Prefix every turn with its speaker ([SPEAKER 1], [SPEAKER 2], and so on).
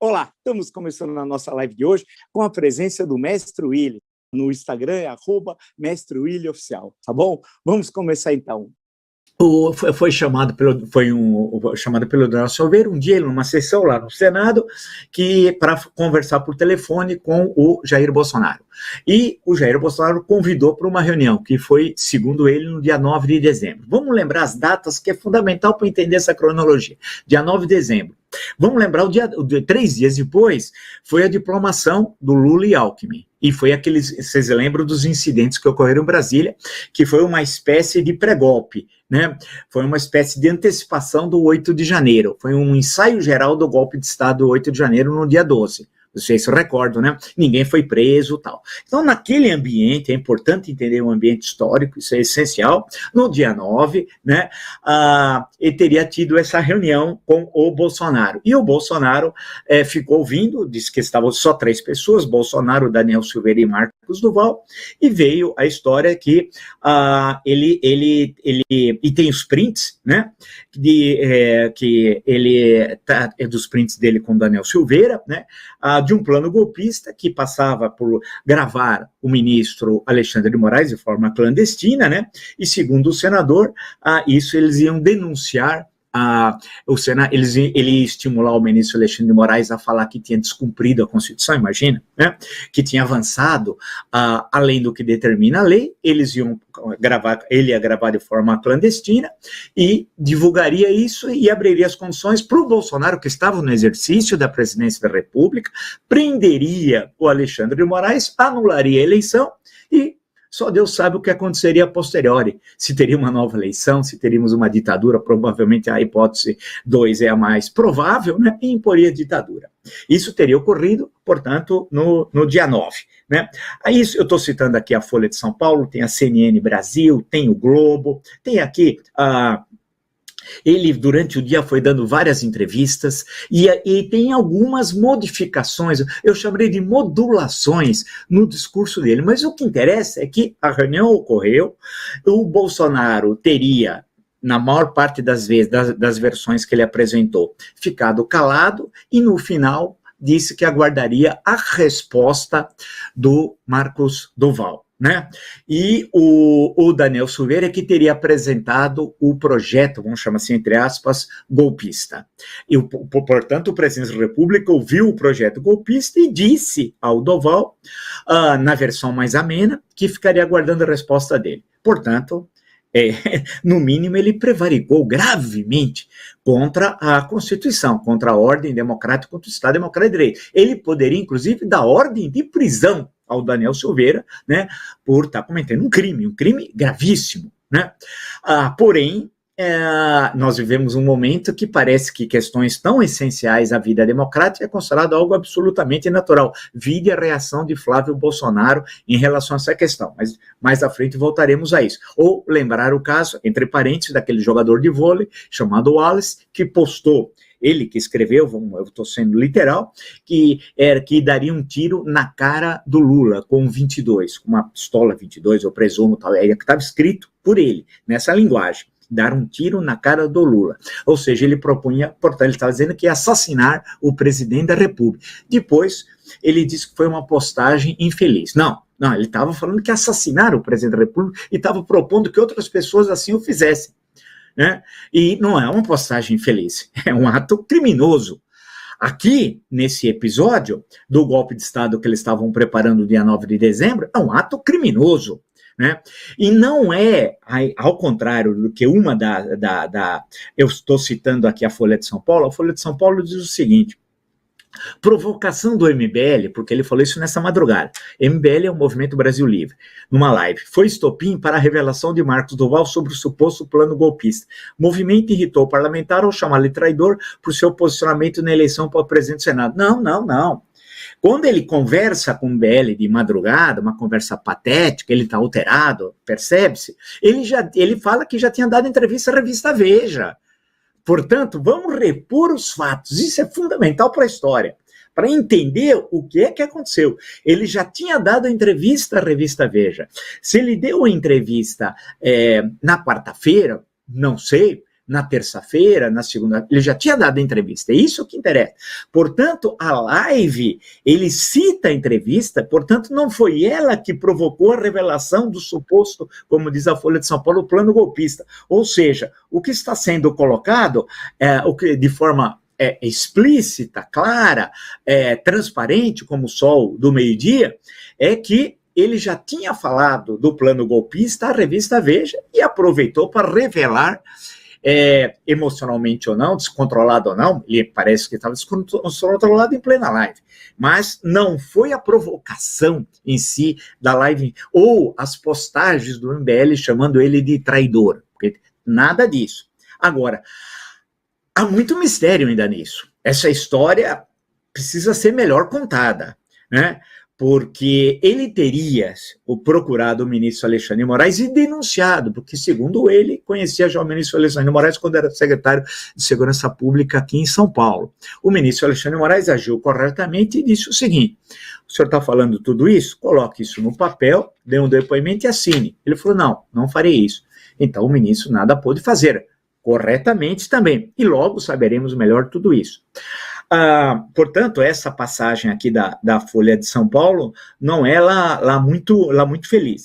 [SPEAKER 1] Olá, estamos começando a nossa live de hoje com a presença do Mestre Willy. No Instagram é @MestreWillyOficial, tá bom? Vamos começar então.
[SPEAKER 2] Foi chamado pelo Daniel Silveira um dia, numa sessão lá no Senado, para conversar por telefone com o Jair Bolsonaro. E o Jair Bolsonaro convidou para uma reunião, que foi, segundo ele, no dia 9 de dezembro. Vamos lembrar as datas, que é fundamental para entender essa cronologia. Dia 9 de dezembro. Vamos lembrar, 3 dias depois, foi a diplomação do Lula e Alckmin. E foi vocês lembram dos incidentes que ocorreram em Brasília, que foi uma espécie de pré-golpe, né? Foi uma espécie de antecipação do 8 de janeiro. Foi um ensaio geral do golpe de Estado do 8 de janeiro no dia 12. Vocês se recordam, né? Ninguém foi preso e tal. Então, naquele ambiente, é importante entender o ambiente histórico, isso é essencial. No dia 9, né, ele teria tido essa reunião com o Bolsonaro. E o Bolsonaro ficou ouvindo, disse que estavam só 3 pessoas, Bolsonaro, Daniel Silveira e Marcos Duval, e veio a história que e tem os prints, né, que ele dos prints dele com Daniel Silveira, né, de um plano golpista que passava por gravar o ministro Alexandre de Moraes de forma clandestina, né? E segundo o senador, isso eles iam denunciar ele ia estimular o ministro Alexandre de Moraes a falar que tinha descumprido a Constituição, imagina, né? Que tinha avançado além do que determina a lei. Eles iam gravar, ele ia gravar de forma clandestina e divulgaria isso e abriria as condições para o Bolsonaro, que estava no exercício da presidência da República, prenderia o Alexandre de Moraes, anularia a eleição e só Deus sabe o que aconteceria a posteriori, se teria uma nova eleição, se teríamos uma ditadura. Provavelmente a hipótese 2 é a mais provável, né, e imporia ditadura. Isso teria ocorrido, portanto, no dia 9. Né? Aí, eu estou citando aqui a Folha de São Paulo, tem a CNN Brasil, tem o Globo, tem aqui ele, durante o dia, foi dando várias entrevistas e tem algumas modificações, eu chamaria de modulações no discurso dele, mas o que interessa é que a reunião ocorreu, o Bolsonaro teria, na maior parte das vezes, das versões que ele apresentou, ficado calado e, no final, disse que aguardaria a resposta do Marcos Duval. Né? E o Daniel Silveira que teria apresentado o projeto, vamos chamar assim, entre aspas, golpista. E, portanto, o presidente da República ouviu o projeto golpista e disse ao Duval, na versão mais amena, que ficaria aguardando a resposta dele. Portanto, no mínimo, ele prevaricou gravemente contra a Constituição, contra a ordem democrática, contra o Estado Democrático de Direito. Ele poderia, inclusive, dar ordem de prisão ao Daniel Silveira, né, por estar cometendo um crime gravíssimo, né? Porém, nós vivemos um momento que parece que questões tão essenciais à vida democrática é considerado algo absolutamente natural. Vide a reação de Flávio Bolsonaro em relação a essa questão, mas mais à frente voltaremos a isso. Ou lembrar o caso, entre parênteses, daquele jogador de vôlei chamado Wallace, que postou, ele que escreveu, eu estou sendo literal, que daria um tiro na cara do Lula com 22, com uma pistola 22, eu presumo, tal, que estava escrito por ele, nessa linguagem, dar um tiro na cara do Lula. Ou seja, ele propunha, portanto, ele estava dizendo que ia assassinar o presidente da República. Depois, ele disse que foi uma postagem infeliz. Não, ele estava falando que ia assassinar o presidente da República e estava propondo que outras pessoas assim o fizessem. Né? E não é uma postagem infeliz, é um ato criminoso. Aqui, nesse episódio do golpe de Estado que eles estavam preparando no dia 9 de dezembro, é um ato criminoso. Né? E não é, ao contrário do que uma eu estou citando aqui a Folha de São Paulo, a Folha de São Paulo diz o seguinte: provocação do MBL, porque ele falou isso nessa madrugada. MBL é o Movimento Brasil Livre, numa live. Foi estopim para a revelação de Marcos Duval sobre o suposto plano golpista. O movimento irritou o parlamentar ao chamá-lo de traidor por seu posicionamento na eleição para o presidente do Senado. Não. Quando ele conversa com o MBL de madrugada, uma conversa patética, ele está alterado, percebe-se, ele fala que já tinha dado entrevista à revista Veja. Portanto, vamos repor os fatos, isso é fundamental para a história, para entender o que é que aconteceu. Ele já tinha dado entrevista à revista Veja. Se ele deu a entrevista na quarta-feira, não sei, na terça-feira, na segunda, ele já tinha dado a entrevista, é isso que interessa. Portanto, a live, ele cita a entrevista, portanto, não foi ela que provocou a revelação do suposto, como diz a Folha de São Paulo, plano golpista. Ou seja, o que está sendo colocado, de forma explícita, clara, transparente, como o sol do meio-dia, é que ele já tinha falado do plano golpista à revista Veja e aproveitou para revelar, emocionalmente ou não, descontrolado ou não, ele parece que estava descontrolado em plena live, mas não foi a provocação em si da live, ou as postagens do MBL chamando ele de traidor, porque nada disso. Agora, há muito mistério ainda nisso. Essa história precisa ser melhor contada, né? Porque ele teria procurado o ministro Alexandre de Moraes e denunciado, porque, segundo ele, conhecia já o ministro Alexandre de Moraes quando era secretário de Segurança Pública aqui em São Paulo. O ministro Alexandre de Moraes agiu corretamente e disse o seguinte: o senhor está falando tudo isso? Coloque isso no papel, dê um depoimento e assine. Ele falou, não farei isso. Então, o ministro nada pôde fazer, corretamente também, e logo saberemos melhor tudo isso. Portanto, essa passagem aqui da Folha de São Paulo não é lá muito feliz.